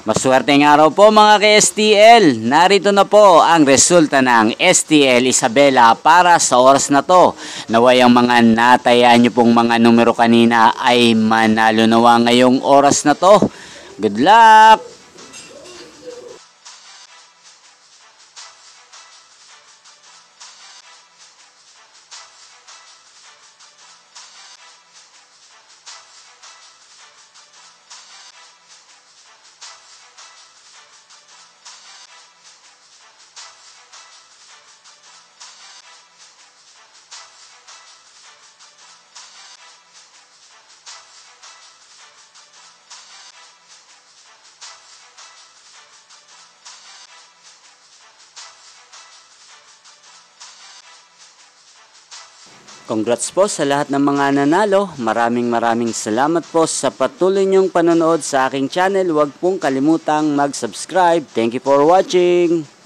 Maswerteng araw po mga ka-STL. Narito na po ang resulta ng STL Isabela para sa oras na to. Naway ang mga natayaan nyo pong mga numero kanina ay manalo nawa ngayong oras na to. Good luck! Congrats po sa lahat ng mga nanalo. Maraming salamat po sa patuloy niyong panonood sa aking channel. Huwag pong kalimutang mag-subscribe. Thank you for watching.